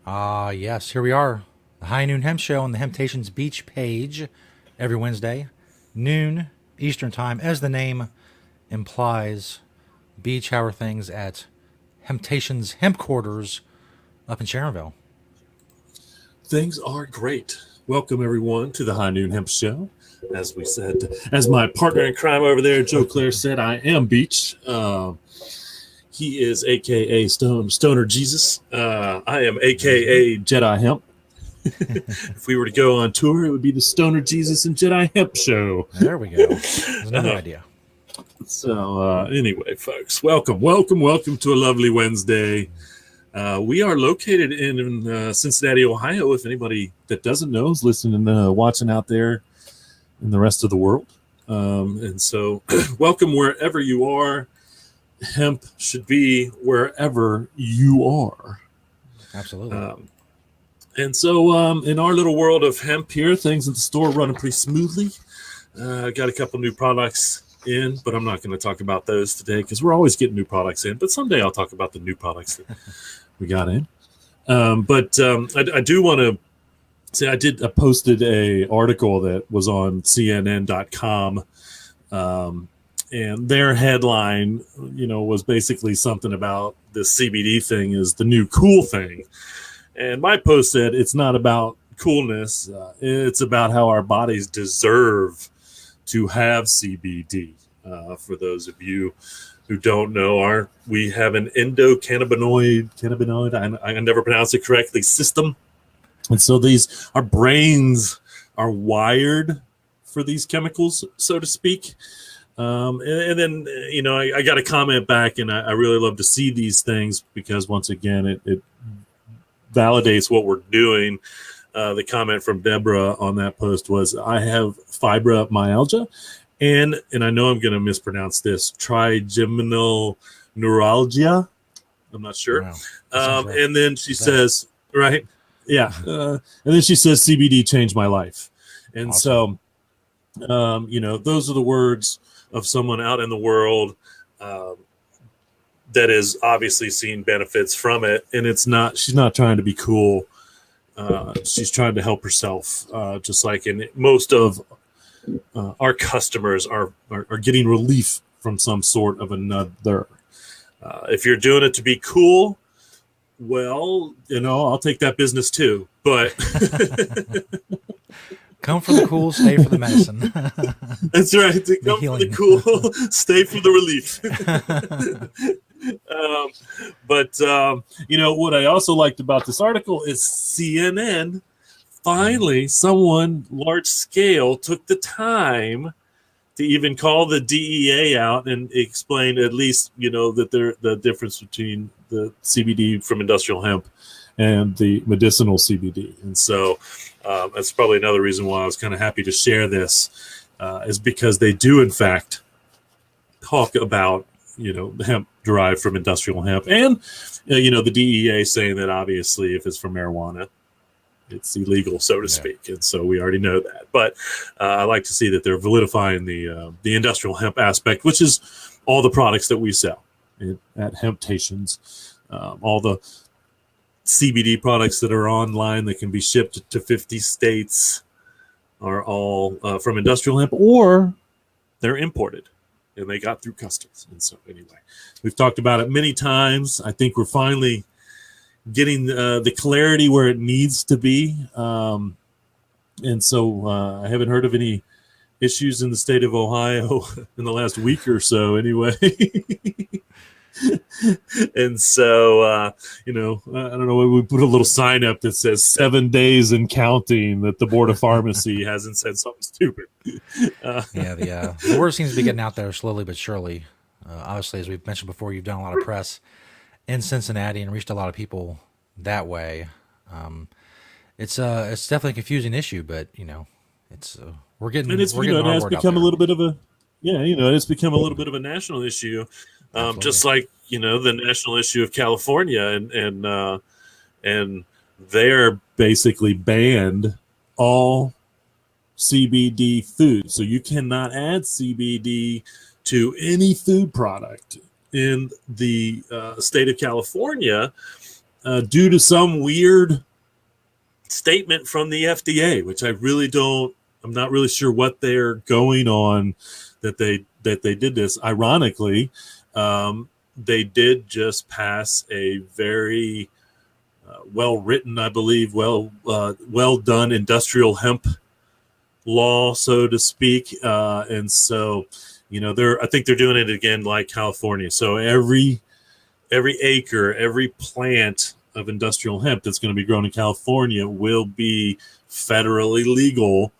Yes, here we are. The High Noon Hemp Show on the Hemptations Beach page every Wednesday, noon Eastern Time. As the name implies, beach hour things at Hemptations Hemp Quarters up in Sharonville. Things are great. Welcome, everyone, to the High Noon Hemp Show. As we said, as my partner in crime over there, Joe Claire, said, I am Beach. He is AKA Stoner Jesus. I am AKA Jedi Hemp. If we were to go on tour, it would be the Stoner Jesus and Jedi Hemp Show. There we go. There's another idea. So, anyway, folks, welcome to a lovely Wednesday. We are located in Cincinnati, Ohio. If anybody that doesn't know is listening, watching out there in the rest of the world. And so welcome wherever you are. Hemp should be wherever you are. Absolutely. And so in our little world of hemp here, things at the store running pretty smoothly. Got a couple new products in, but I'm not going to talk about those today because we're always getting new products in. But someday I'll talk about the new products that we got in. But I do want to say I posted a article that was on CNN.com, and their headline, was basically something about this CBD thing is the new cool thing. And my post said it's not about coolness; it's about how our bodies deserve to have CBD. For those of you who don't know, we have an cannabinoid, I never pronounce it correctly, system. And so our brains are wired for these chemicals, so to speak. And then, I got a comment back, and I really love to see these things because once again, it validates what we're doing. The comment from Deborah on that post was, I have fibromyalgia. And I know I'm going to mispronounce this, trigeminal neuralgia. I'm not sure. Wow. And then she says, right? Yeah. And then she says, CBD changed my life. And awesome. So, those are the words of someone out in the world that is obviously seeing benefits from it. And she's not trying to be cool. She's trying to help herself, just like in most of our customers are getting relief from some sort of another. If you're doing it to be cool, well, I'll take that business too. But come for the cool, stay for the medicine. That's right. Come for the cool, stay for the relief. But what I also liked about this article is CNN. Finally, someone large scale took the time to even call the DEA out and explain at least, that the difference between the CBD from industrial hemp and the medicinal CBD. And so that's probably another reason why I was kind of happy to share this, is because they do, in fact, talk about, hemp derived from industrial hemp. And, the DEA saying that obviously if it's from marijuana, it's illegal, so to speak, and so we already know that. But I like to see that they're validifying the industrial hemp aspect, which is all the products that we sell at Hemptations, all the CBD products that are online that can be shipped to 50 states are all from industrial hemp, or they're imported and they got through customs. And so anyway, we've talked about it many times. I think we're finally getting the clarity where it needs to be. And so I haven't heard of any issues in the state of Ohio in the last week or so anyway. And so, I don't know, we put a little sign up that says 7 days and counting, that the Board of Pharmacy hasn't said something stupid. The word seems to be getting out there slowly but surely. Obviously, as we've mentioned before, you've done a lot of press in Cincinnati and reached a lot of people that way. It's definitely a confusing issue, but we're getting. And it's it has become a little bit of a it's become a little bit of a national issue, just like the national issue of California, and they're basically banned all CBD food, so you cannot add CBD to any food product in the state of California. due to some weird statement from the FDA, which I'm not really sure what they're going on that they did this. Ironically, they did just pass a very well written, I believe, well done industrial hemp law, so to speak, and so I think they're doing it again like California. So every acre, every plant of industrial hemp that's going to be grown in California will be federally legal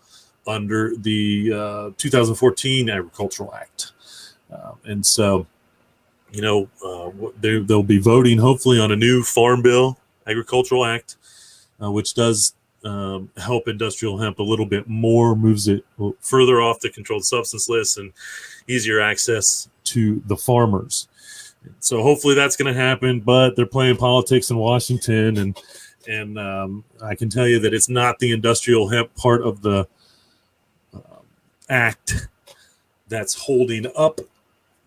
under the 2014 Agricultural Act. And so, they'll be voting hopefully on a new Farm Bill, Agricultural Act, which does help industrial hemp a little bit more, moves it further off the controlled substance list and easier access to the farmers. So hopefully that's going to happen, but they're playing politics in Washington, and I can tell you that it's not the industrial hemp part of the act that's holding up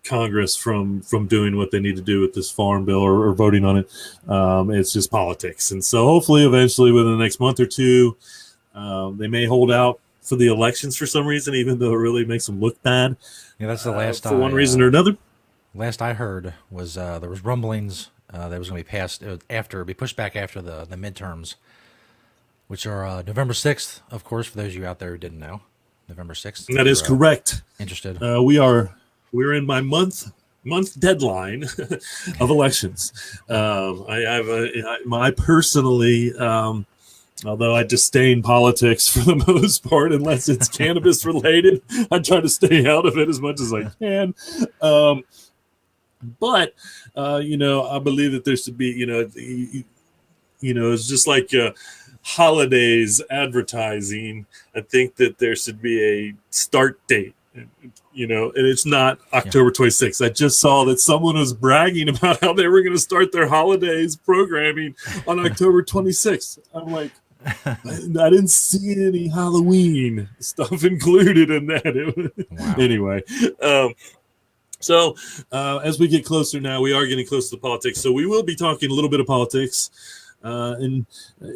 Congress from doing what they need to do with this farm bill or voting on it. It's just politics. And so hopefully eventually within the next month or two, they may hold out for the elections for some reason, even though it really makes them look bad. Yeah, that's the last for one reason or another. Last I heard was there was rumblings that was going to be passed be pushed back after the midterms, which are November 6th, of course, for those of you out there who didn't know. November 6th. That is correct. Interested. We're in my month deadline of elections. I personally, although I disdain politics for the most part, unless it's cannabis related, I try to stay out of it as much as I can. But I believe that there should be, it's just like holidays advertising. I think that there should be a start date. And it's not October 26th. I just saw that someone was bragging about how they were going to start their holidays programming on October 26th. I'm like, I didn't see any Halloween stuff included in that. Wow. Anyway, so as we get closer now, we are getting close to politics. So we will be talking a little bit of politics. And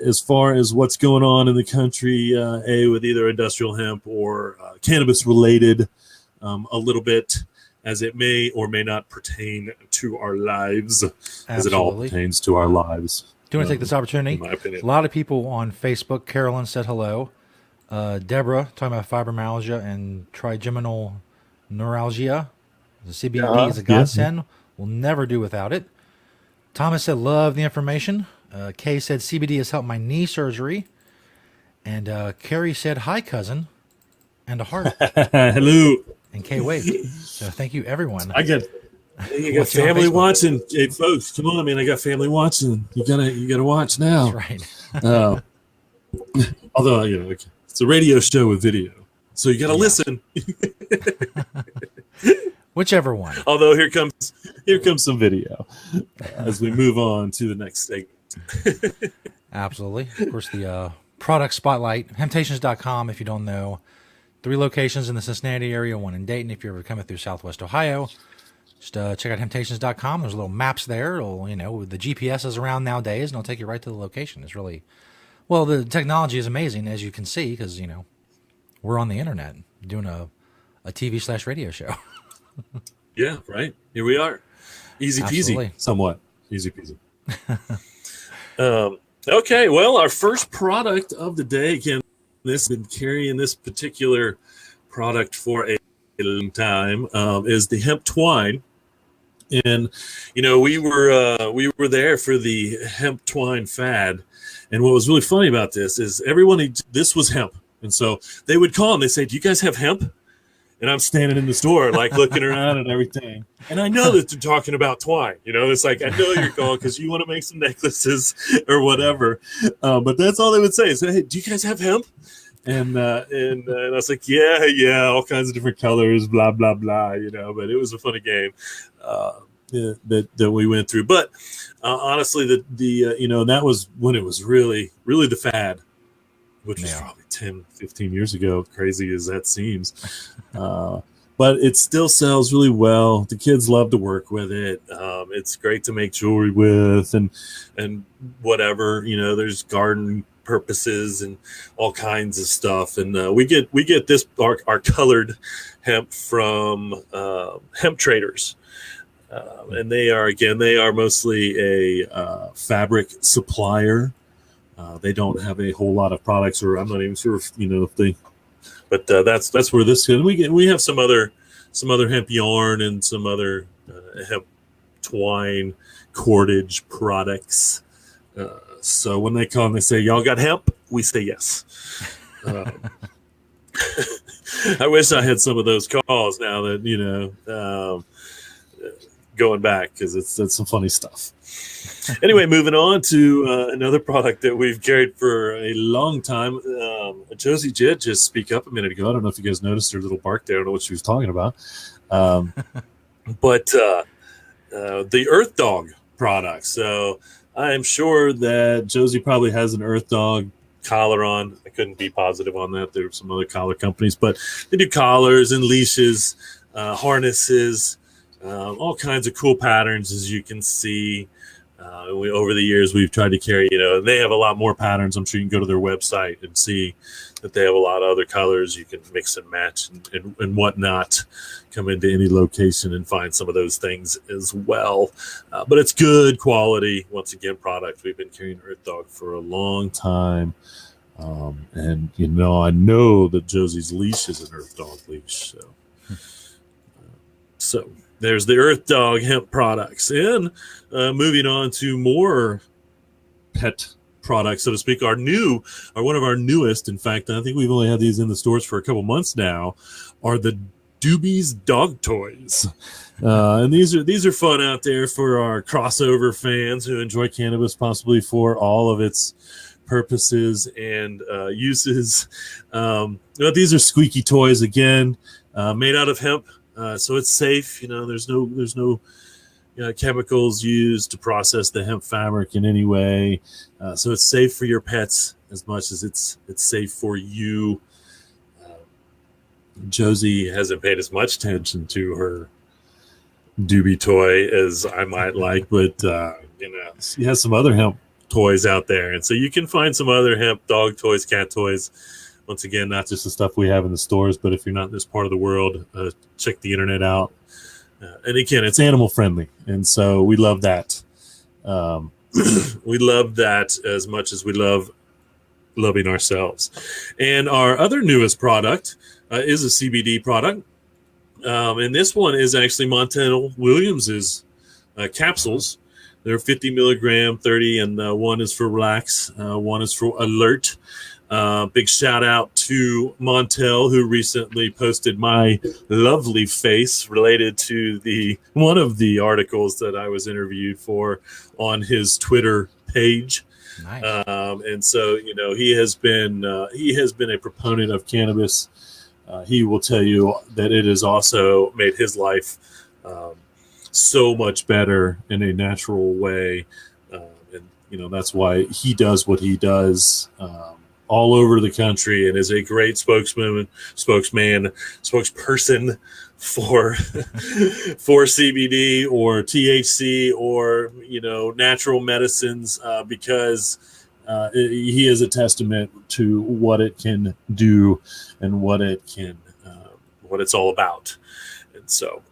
as far as what's going on in the country, with either industrial hemp or cannabis related, a little bit, as it may or may not pertain to our lives. Absolutely. As it all pertains to our lives. Do you want to take this opportunity? In my opinion. A lot of people on Facebook. Carolyn said hello. Deborah talking about fibromyalgia and trigeminal neuralgia. The CBD is a godsend. Yeah. We'll never do without it. Thomas said love the information. Kay said CBD has helped my knee surgery. And Carrie said hi, cousin, and a heart. Hello. And Kay waved. So thank you, everyone. You got family watching. Hey, folks, come on, man! I got family watching. You gotta watch now. That's right. Although it's a radio show with video, so you gotta listen. Whichever one. Although here comes some video as we move on to the next segment. Absolutely. Of course, the product spotlight, hemptations.com. If you don't know, 3 locations in the Cincinnati area, 1 in Dayton. If you're ever coming through Southwest Ohio, just check out hemptations.com. There's little maps there. It'll, the GPS is around nowadays, and it'll take you right to the location. It's really, the technology is amazing, as you can see, because, we're on the internet doing a TV/radio show. Yeah, right. Here we are. Easy peasy. Absolutely. Somewhat. Easy peasy. Okay, well, our first product of the day, again, this has been carrying this particular product for a long time, is the hemp twine. And, we were there for the hemp twine fad. And what was really funny about this is this was hemp. And so they would call and they say, do you guys have hemp? And I'm standing in the store, like looking around and everything. And I know that they're talking about twine. It's like, I know you're calling because you want to make some necklaces or whatever. But that's all they would say is, hey, do you guys have hemp? And I was like, yeah, all kinds of different colors, blah, blah, blah, but it was a funny game that we went through. But honestly, that was when it was really, really the fad, which was probably 10, 15 years ago, crazy as that seems. But but it still sells really well. The kids love to work with it. It's great to make jewelry with, and whatever, there's garden purposes and all kinds of stuff. And we get this our colored hemp from hemp traders. And they are mostly a fabric supplier. They don't have a whole lot of products, or I'm not even sure if they. But that's where this is. We have some other hemp yarn and some other hemp twine cordage products. So when they come, they say, "Y'all got hemp?" We say yes. I wish I had some of those calls now that going back, because it's some funny stuff. Anyway, moving on to another product that we've carried for a long time. Josie did just speak up a minute ago. I don't know if you guys noticed her little bark there. I don't know what she was talking about. But the Earth Dog product. So I am sure that Josie probably has an Earth Dog collar on. I couldn't be positive on that. There are some other collar companies, but they do collars and leashes, harnesses, all kinds of cool patterns, as you can see. Over the years, we've tried to carry, they have a lot more patterns. I'm sure you can go to their website and see that they have a lot of other colors. You can mix and match and whatnot, come into any location and find some of those things as well. But it's good quality, once again, product. We've been carrying Earth Dog for a long time. And, I know that Josie's leash is an Earth Dog leash. So there's the Earth Dog hemp products. And moving on to more pet products, so to speak, one of our newest, in fact, I think we've only had these in the stores for a couple months now, are the Doobies dog toys. And these are fun out there for our crossover fans who enjoy cannabis, possibly for all of its purposes and uses. These are squeaky toys, again, made out of hemp. So it's safe. There's no chemicals used to process the hemp fabric in any way. So it's safe for your pets as much as it's safe for you. Josie hasn't paid as much attention to her doobie toy as I might like, but she has some other hemp toys out there, and so you can find some other hemp dog toys, cat toys. Once again, not just the stuff we have in the stores, but if you're not in this part of the world, check the internet out. And again, it's animal friendly, and so we love that. We love that as much as we love loving ourselves. And our other newest product is a CBD product, and this one is actually Montel Williams's capsules. They're 50 milligram, 30, and one is for relax, one is for alert. Big shout out to Montel, who recently posted my lovely face related to one of the articles that I was interviewed for on his Twitter page. Nice. And so, he has been a proponent of cannabis. He will tell you that it has also made his life so much better in a natural way. And that's why he does what he does. All over the country, and is a great spokesperson for CBD or THC or natural medicines, because he is a testament to what it can do and what it's all about. And so,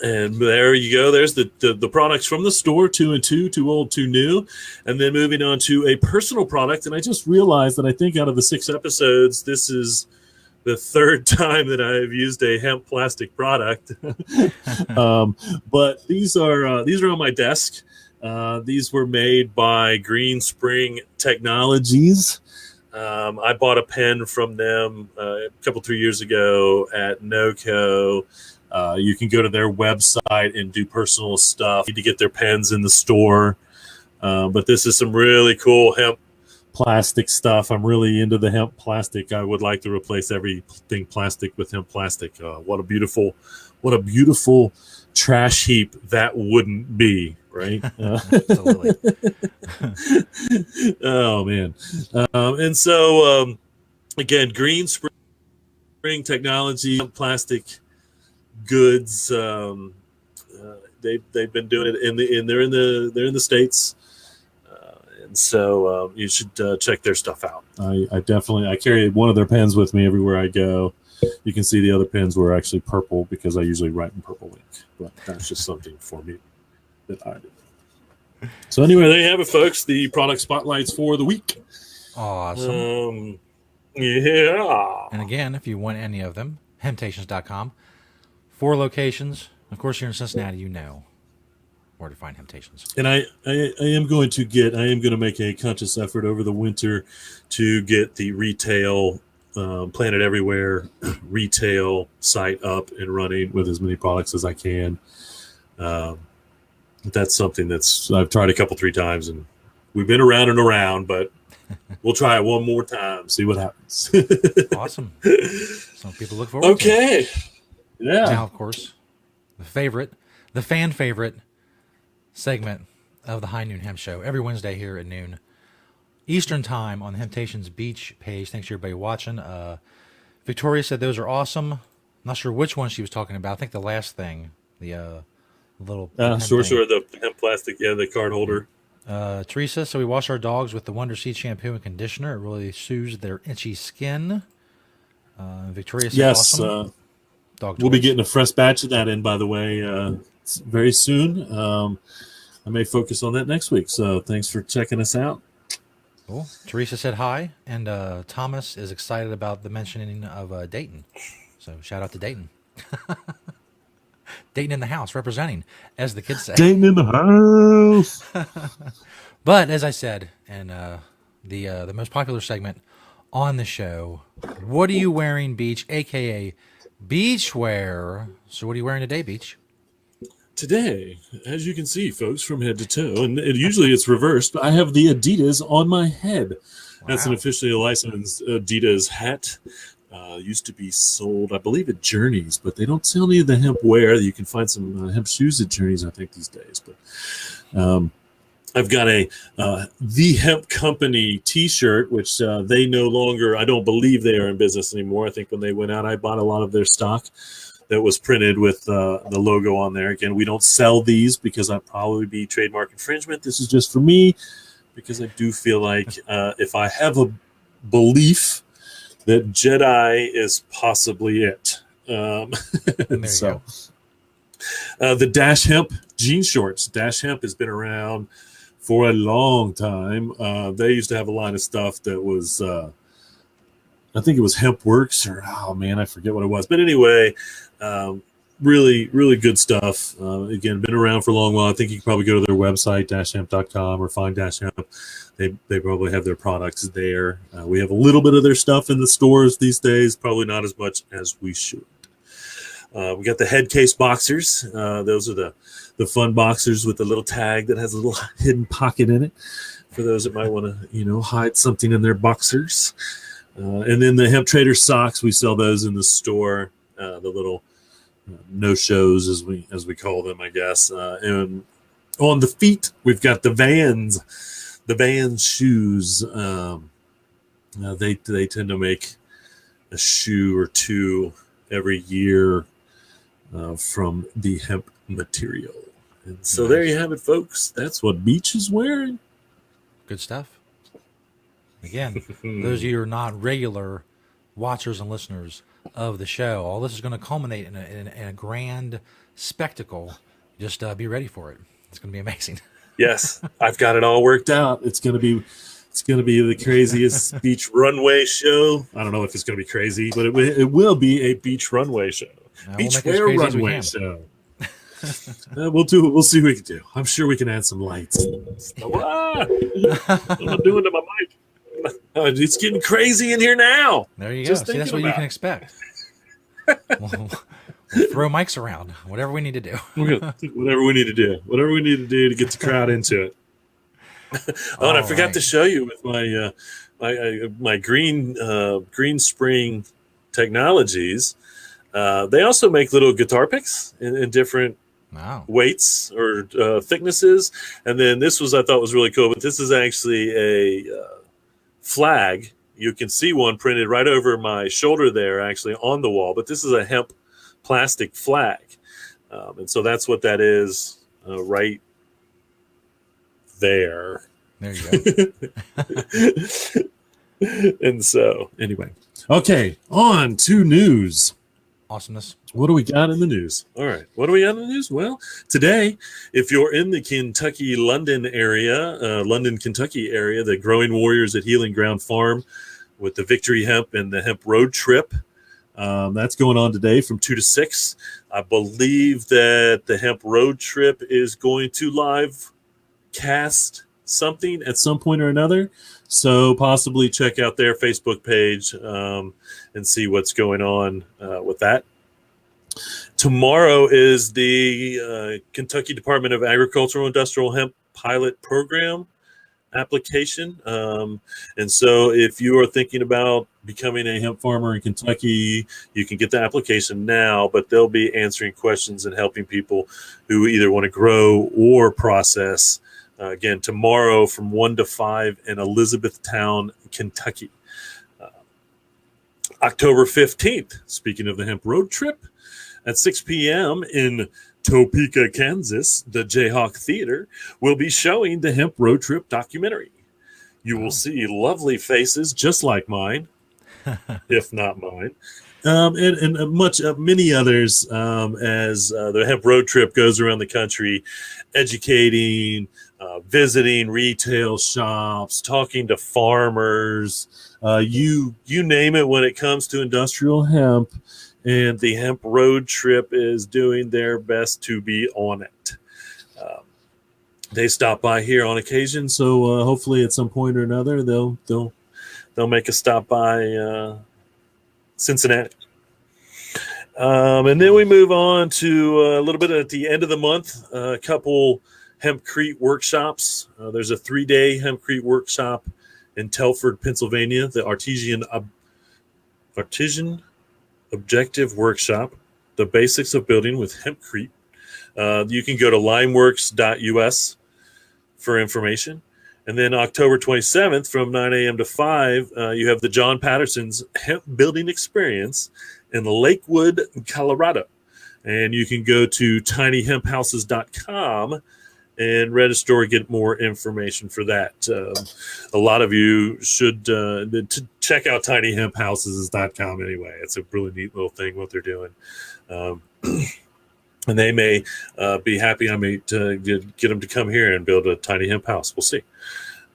and there you go. There's the products from the store, 2 and 2, too old, too new. And then moving on to a personal product. And I just realized that I think out of the 6 episodes, this is the 3rd time that I've used a hemp plastic product. But these are on my desk. These were made by Greenspring Technologies. I bought a pen from them a couple, 3 years ago at NOCO. You can go to their website and do personal stuff. You need to get their pens in the store. But this is some really cool hemp plastic stuff. I'm really into the hemp plastic. I would like to replace everything plastic with hemp plastic. What a beautiful trash heap that wouldn't be, right? Absolutely. Oh, man. And so, again, Greenspring Technology, plastic goods. They've been doing it they're in the States, and so you should check their stuff out. I carry one of their pens with me everywhere I go. You can see the other pens were actually purple because I usually write in purple ink, but that's just something for me that I do. So anyway, there you have it, folks. The product spotlights for the week. Awesome. Yeah. And again, if you want any of them, Hemptations.com. 4 locations. Of course, you're in Cincinnati, you know where to find Hemptations. And I am going to make a conscious effort over the winter to get the retail Planet Everywhere retail site up and running with as many products as I can. That's something I've tried a couple, 3 times, and we've been around and around, but we'll try it one more time, see what happens. Awesome. Some people look forward to it. Okay. Yeah. Now, of course, the fan favorite segment of the High Noon Hemp Show every Wednesday here at noon Eastern Time on the Hemptations Beach page. Thanks to everybody watching. Victoria said those are awesome. Not sure which one she was talking about. I think the last thing, the little sure, the hemp plastic, the card holder. Teresa, so we wash our dogs with the Wonder Seed shampoo and conditioner. It really soothes their itchy skin. Victoria said yes, awesome. We'll be getting a fresh batch of that in, by the way, very soon. I may focus on that next week. So thanks for checking us out. Cool. Teresa said hi, and Thomas is excited about the mentioning of Dayton. So shout out to Dayton. Dayton in the house, representing, as the kids say. Dayton in the house. But as I said, and the most popular segment on the show, what are you wearing, Beach, a.k.a. Beachwear? So what are you wearing today, Beach? Today, as you can see, folks, from head to toe, and usually it's reversed, but I have the Adidas on my head. Wow. That's an officially licensed Adidas hat. Used to be sold, I believe, at Journeys, but they don't sell any of the hemp wear. You can find some hemp shoes at Journeys, I think, these days. But I've got a The Hemp Company T-shirt, which they no longer, I don't believe they are in business anymore. I think when they went out, I bought a lot of their stock that was printed with the logo on there. Again, we don't sell these because I'd probably be trademark infringement. This is just for me because I do feel like if I have a belief that Jedi is possibly it. So the Dash Hemp jean shorts. Dash Hemp has been around for a long time. They used to have a line of stuff that was, I think it was Hemp Works, or I forget what it was. But anyway, really, really good stuff. Again, been around for a long while. I think you can probably go to their website, dashhemp.com, or find Dash Hemp. They probably have their products there. We have a little bit of their stuff in the stores these days, probably not as much as we should. We got the head case boxers. Those are the fun boxers with the little tag that has a little hidden pocket in it for those that might want to, hide something in their boxers. And then the Hemp Trader socks, we sell those in the store. The little no-shows, as we call them, I guess. And on the feet, we've got the Vans shoes. They tend to make a shoe or two every year from the hemp material. And so there you have it, folks. That's what Beach is wearing. Good stuff. Again, those of you who are not regular watchers and listeners of the show, all this is going to culminate in a grand spectacle. Just be ready for it. It's going to be amazing. Yes, I've got it all worked out. It's going to be the craziest beach runway show. I don't know if it's going to be crazy, but it will be a beach runway show. Beachwear runway show. We'll see what we can do. I'm sure we can add some lights. What am I doing to my mic? It's getting crazy in here now. There you go. See, that's what you can expect. We'll throw mics around. Whatever we need to do. Whatever we need to do to get the crowd into it. And I forgot to show you with my Greenspring Technologies. They also make little guitar picks in different weights or thicknesses. And then this I thought was really cool, but this is actually a flag. You can see one printed right over my shoulder there, actually on the wall. But this is a hemp plastic flag. And so that's what that is right there. There you go. And so, anyway. Okay, on to news. Awesomeness. What do we got in the news? All right. What do we got in the news? Well, today, if you're in the Kentucky, London area, London, Kentucky area, the Growing Warriors at Healing Ground Farm with the Victory Hemp and the Hemp Road Trip. That's going on today from 2 to 6. I believe that the Hemp Road Trip is going to live cast something at some point or another. So possibly check out their Facebook page and see what's going on with that. Tomorrow is the Kentucky Department of Agricultural Industrial Hemp Pilot Program application. And so if you are thinking about becoming a hemp farmer in Kentucky, you can get the application now, but they'll be answering questions and helping people who either want to grow or process. Again, tomorrow from 1 to 5 in Elizabethtown, Kentucky. October 15th, speaking of the Hemp Road Trip, at 6 p.m. in Topeka, Kansas, the Jayhawk Theater will be showing the Hemp Road Trip documentary. You will see lovely faces just like mine, if not mine, and many others as the Hemp Road Trip goes around the country, educating, visiting retail shops, talking to farmers, you name it when it comes to industrial hemp. And the Hemp Road Trip is doing their best to be on it. They stop by here on occasion, so hopefully at some point or another they'll make a stop by Cincinnati. And then we move on to a little bit at the end of the month, a couple Hempcrete workshops. There's a 3-day Hempcrete workshop in Telford, Pennsylvania, the Artisan Objective Workshop, the basics of building with Hempcrete. You can go to limeworks.us for information. And then October 27th from 9 a.m. to 5, you have the John Patterson's Hemp Building Experience in Lakewood, Colorado. And you can go to tinyhemphouses.com and register or get more information for that. A lot of you should check out tinyhemphouses.com anyway. It's a really neat little thing what they're doing. And they may be happy I may get them to come here and build a tiny hemp house. We'll see.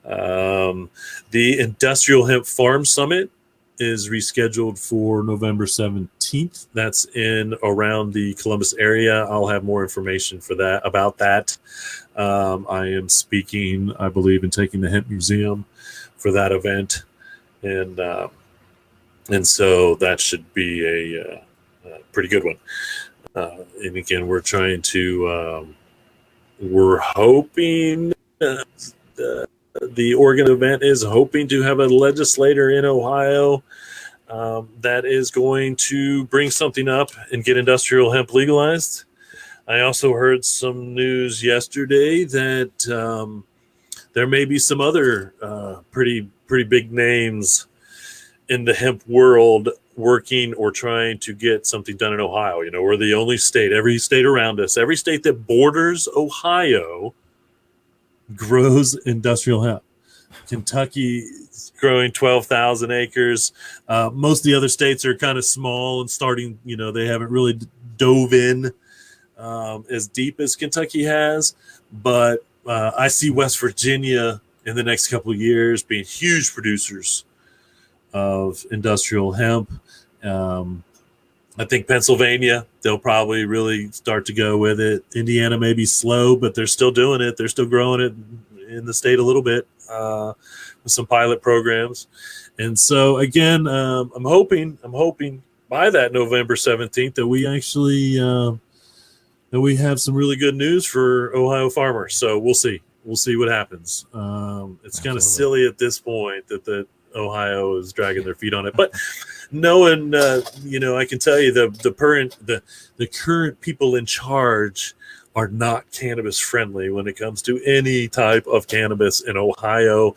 The Industrial Hemp Farm Summit is rescheduled for November 17th. That's in around the Columbus area. I'll have more information for that about that. I am speaking, I believe, in taking the Hemp Museum for that event, and so that should be a pretty good one. And again, we're trying to, we're hoping, the Oregon event is hoping to have a legislator in Ohio that is going to bring something up and get industrial hemp legalized. I also heard some news yesterday that there may be some other pretty big names in the hemp world working or trying to get something done in Ohio. You know, we're the only state, every state around us, every state that borders Ohio grows industrial hemp. Kentucky is growing 12,000 acres. Most of the other states are kind of small and starting, you know, they haven't really dove in as deep as Kentucky has. But I see West Virginia in the next couple of years being huge producers of industrial hemp. I think Pennsylvania, they'll probably really start to go with it. Indiana may be slow, but they're still doing it. They're still growing it in the state a little bit with some pilot programs. And so, again, I'm hoping by that November 17th that we actually that we have some really good news for Ohio farmers. So we'll see. We'll see what happens. It's kind of silly at this point that Ohio is dragging their feet on it, but knowing, you know, I can tell you the current people in charge are not cannabis friendly when it comes to any type of cannabis in Ohio.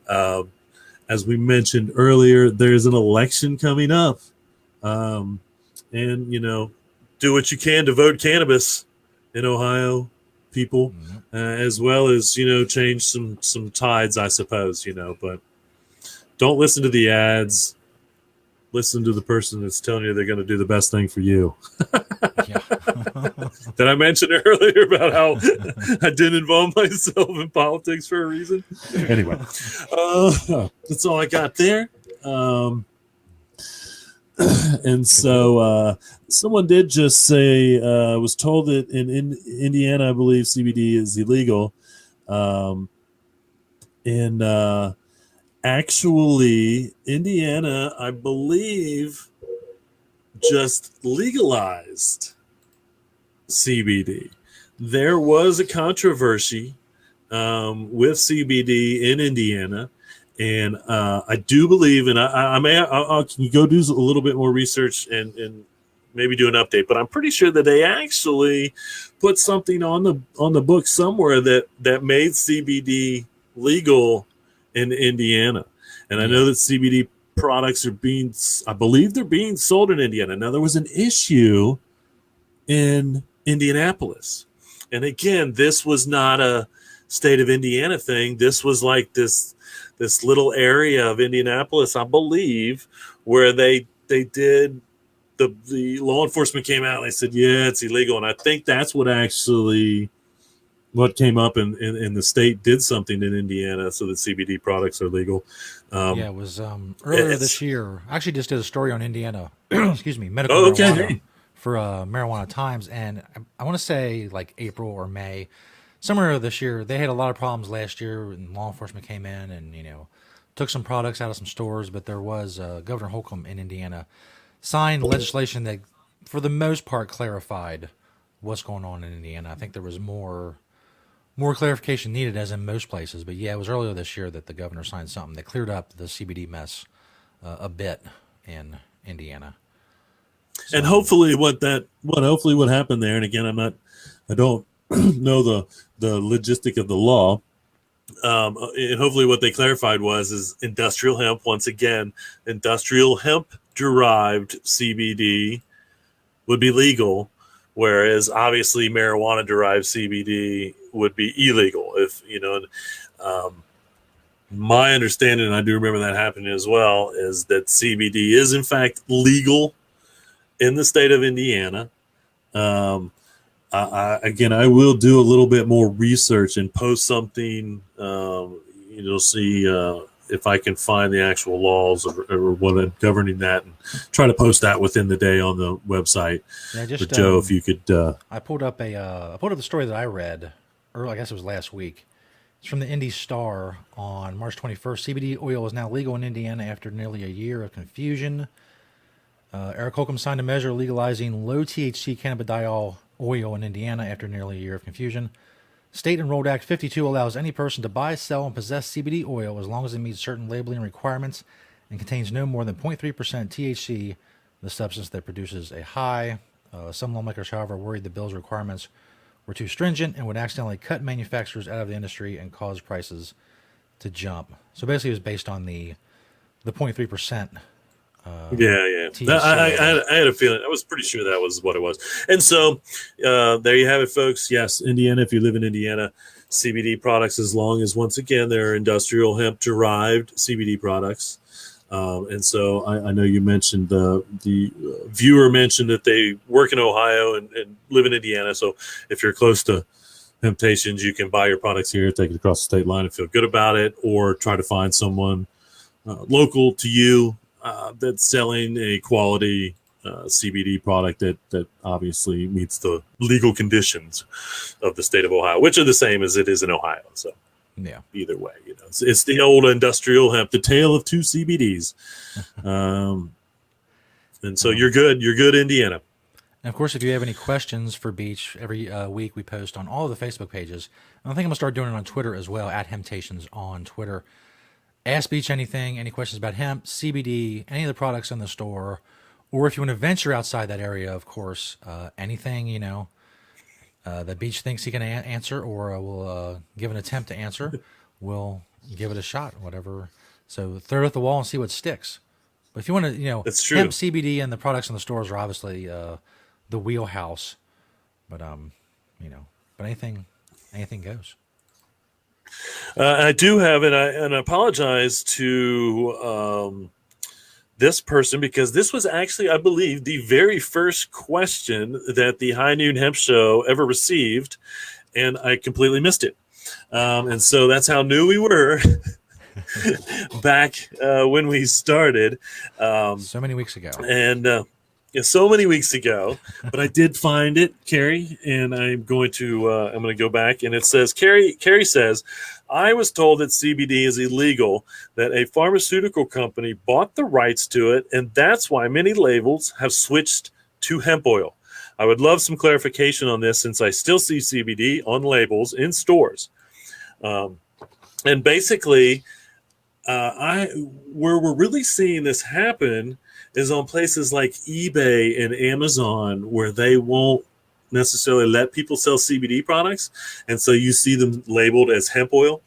As we mentioned earlier, there's an election coming up, and you know, do what you can to vote cannabis in Ohio, people, as well as change some tides, I suppose. But don't listen to the ads. Listen to the person that's telling you they're going to do the best thing for you. Yeah. Did I mention earlier about how I didn't involve myself in politics for a reason? Anyway, that's all I got there. And so someone did just say, was told that in Indiana, I believe CBD is illegal. And actually, Indiana, I believe, just legalized CBD. There was a controversy with CBD in Indiana, and I do believe, and I can go do a little bit more research and maybe do an update, but I'm pretty sure that they actually put something on the book somewhere that made CBD legal in Indiana, and I know that CBD products I believe they're being sold in Indiana. Now there was an issue in Indianapolis. And again, this was not a state of Indiana thing. This was like this little area of Indianapolis, I believe, where they did the law enforcement came out and they said, yeah, it's illegal. And I think that's what came up in the state did something in Indiana so that CBD products are legal. It was earlier this year. I actually just did a story on Indiana, excuse me, medical marijuana for Marijuana Times. And I want to say like April or May, somewhere this year, they had a lot of problems last year and law enforcement came in and, took some products out of some stores. But there was Governor Holcomb in Indiana signed legislation that for the most part clarified what's going on in Indiana. I think there was more clarification needed, as in most places. But yeah, it was earlier this year that the governor signed something that cleared up the CBD mess a bit in Indiana. So, and hopefully what happened there, and again, I don't know the logistic of the law. And hopefully what they clarified is industrial hemp, once again, industrial hemp derived CBD would be legal, whereas obviously marijuana derived CBD would be illegal. My understanding, and I do remember that happening as well, is that CBD is in fact legal in the state of Indiana. I will do a little bit more research and post something, see if I can find the actual laws or what governing that, and try to post that within the day on the website. Yeah, just, but Joe, if you could, I pulled up the story that I read, or I guess it was last week. It's from the Indy Star on March 21st. CBD oil is now legal in Indiana after nearly a year of confusion. Eric Holcomb signed a measure legalizing low THC cannabidiol oil in Indiana after nearly a year of confusion. State Enrolled Act 52 allows any person to buy, sell, and possess CBD oil as long as it meets certain labeling requirements and contains no more than 0.3% THC, the substance that produces a high. Some lawmakers, however, worried the bill's requirements were too stringent and would accidentally cut manufacturers out of the industry and cause prices to jump. So basically, it was based on the 0.3%. I had a feeling. I was pretty sure that was what it was. And so there you have it, folks. Yes, Indiana, if you live in Indiana, CBD products, as long as, once again, they're industrial hemp derived CBD products. And so I know you mentioned the viewer mentioned that they work in Ohio and live in Indiana. So if you're close to Temptations, you can buy your products here, take it across the state line and feel good about it, or try to find someone local to you that's selling a quality CBD product that obviously meets the legal conditions of the state of Ohio, which are the same as it is in Ohio. So yeah, either way, it's the old industrial hemp, the tale of two CBDs. And so you're good, Indiana. And of course, if you have any questions for Beach, every week we post on all of the Facebook pages. And I think I'm gonna start doing it on Twitter as well, at Hemptations on Twitter. Ask Beach anything, any questions about hemp, CBD, any of the products in the store, or if you want to venture outside that area, of course, anything, that Beach thinks he can answer or will give an attempt to answer, we'll give it a shot, whatever. So throw it at the wall and see what sticks. But if you want to, That's true. Hemp, CBD, and the products in the stores are obviously the wheelhouse. But but anything goes. I do have, and I apologize to this person because this was actually, I believe, the very first question that the High Noon Hemp Show ever received, and I completely missed it. And so that's how new we were back when we started. So many weeks ago. And yeah, so many weeks ago, but I did find it, Carrie, and I'm going to go back, and it says Carrie says, I was told that CBD is illegal, that a pharmaceutical company bought the rights to it, and that's why many labels have switched to hemp oil. I would love some clarification on this since I still see CBD on labels in stores. And basically, where we're really seeing this happen is on places like eBay and Amazon, where they won't necessarily let people sell CBD products. And so you see them labeled as hemp oil.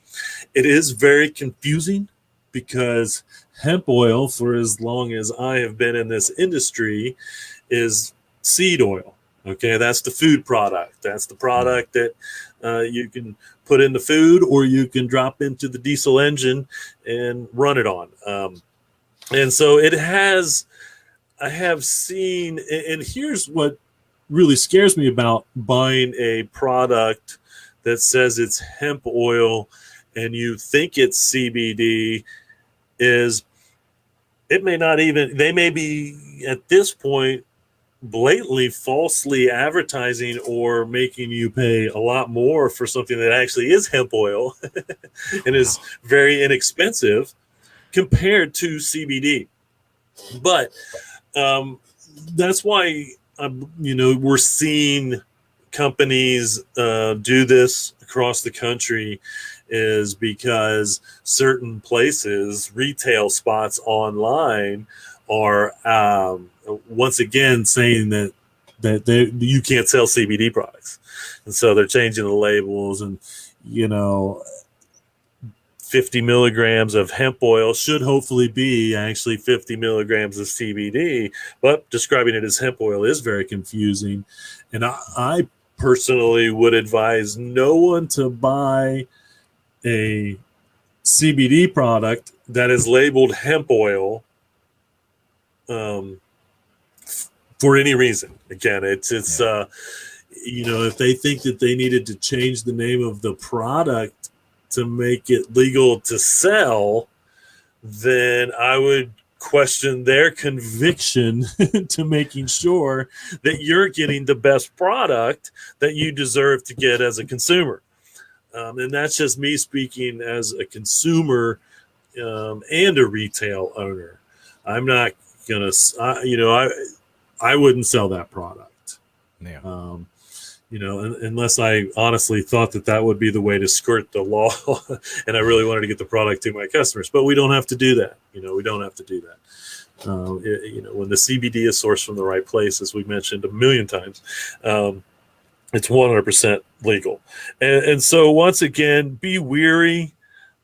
It is very confusing because hemp oil, for as long as I have been in this industry, is seed oil. Okay, that's the food product. That's the product that you can put in the food, or you can drop into the diesel engine and run it on. And so it has, I have seen, and here's what really scares me about buying a product that says it's hemp oil and you think it's CBD, is it may not even, they may be at this point blatantly falsely advertising or making you pay a lot more for something that actually is hemp oil and is very inexpensive compared to CBD. But that's why we're seeing companies do this across the country, is because certain places, retail spots online, are once again saying that you can't sell CBD products, and so they're changing the labels, and 50 milligrams of hemp oil should hopefully be actually 50 milligrams of CBD, but describing it as hemp oil is very confusing. And I personally would advise no one to buy a CBD product that is labeled hemp oil for any reason. Again, it's if they think that they needed to change the name of the product to make it legal to sell, then I would question their conviction to making sure that you're getting the best product that you deserve to get as a consumer. And that's just me speaking as a consumer and a retail owner. I'm not going to, I wouldn't sell that product. Yeah. Unless I honestly thought that would be the way to skirt the law, and I really wanted to get the product to my customers. But we don't have to do that. We don't have to do that. When the CBD is sourced from the right place, as we mentioned a million times, it's 100% legal. And so once again, be weary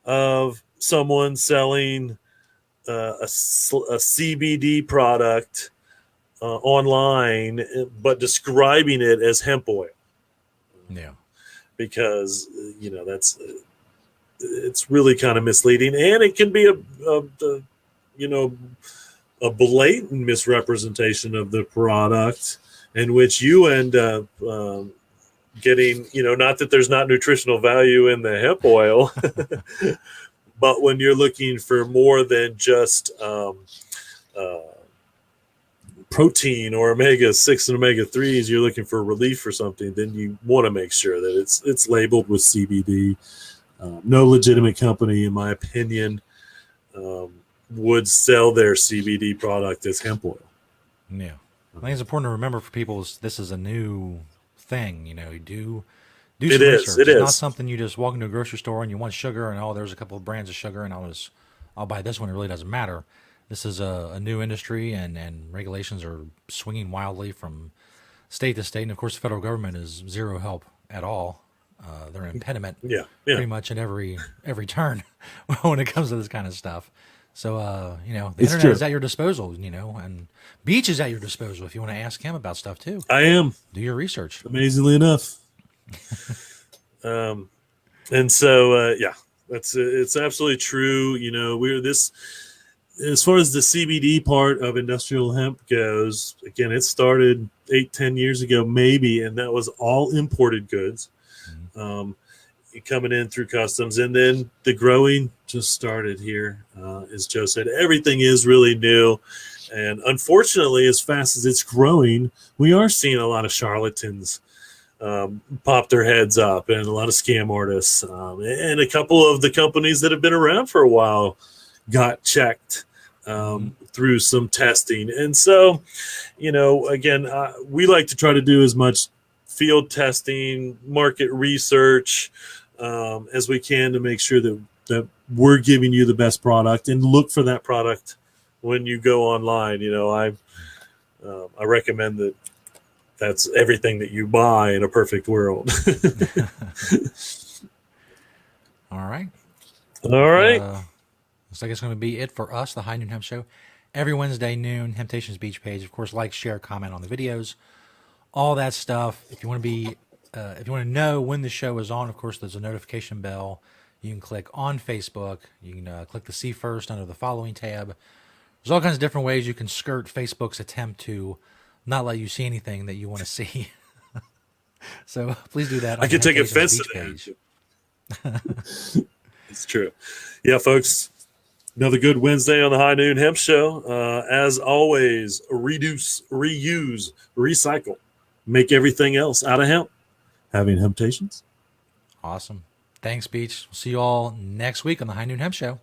of someone selling a CBD product online, but describing it as hemp oil. Yeah, because it's really kind of misleading, and it can be a blatant misrepresentation of the product, in which you end up getting, not that there's not nutritional value in the hemp oil, but when you're looking for more than just protein or omega-6 and omega-3s, you're looking for relief for something, then you want to make sure that it's labeled with CBD. No legitimate company, in my opinion, would sell their CBD product as hemp oil. Yeah. I think it's important to remember for people this is a new thing. You do some research. It's not something you just walk into a grocery store and you want sugar and there's a couple of brands of sugar and I'll buy this one. It really doesn't matter. This is a new industry, and regulations are swinging wildly from state to state. And of course, the federal government is zero help at all. They're an impediment pretty much at every turn when it comes to this kind of stuff. So, the It's internet true. is at your disposal, and Beach is at your disposal if you want to ask him about stuff too. I am, Do your research. amazingly enough. And so, yeah, it's absolutely true. We're this as far as the CBD part of industrial hemp goes. Again, it started 8-10 years ago, maybe, and that was all imported goods. Um, Coming in through customs, and then the growing just started here. As Joe said, everything is really new, and unfortunately, as fast as it's growing, we are seeing a lot of charlatans pop their heads up, and a lot of scam artists, and a couple of the companies that have been around for a while got checked through some testing. And so, again, we like to try to do as much field testing, market research as we can to make sure that we're giving you the best product, and look for that product when you go online. I recommend that that's everything that you buy in a perfect world. All right. All right. Looks like it's going to be it for us, the High Noon Hemp Show. Every Wednesday noon, Temptations Beach page. Of course, like, share, comment on the videos, all that stuff. If you want to know when the show is on, of course, there's a notification bell. You can click on Facebook. You can click the See First under the Following tab. There's all kinds of different ways you can skirt Facebook's attempt to not let you see anything that you want to see. So please do that. I can take offense to that. It's true. Yeah, folks. Another good Wednesday on the High Noon Hemp Show. As always, reduce, reuse, recycle. Make everything else out of hemp. Having hemptations. Awesome. Thanks, Beach. We'll see you all next week on the High Noon Hemp Show.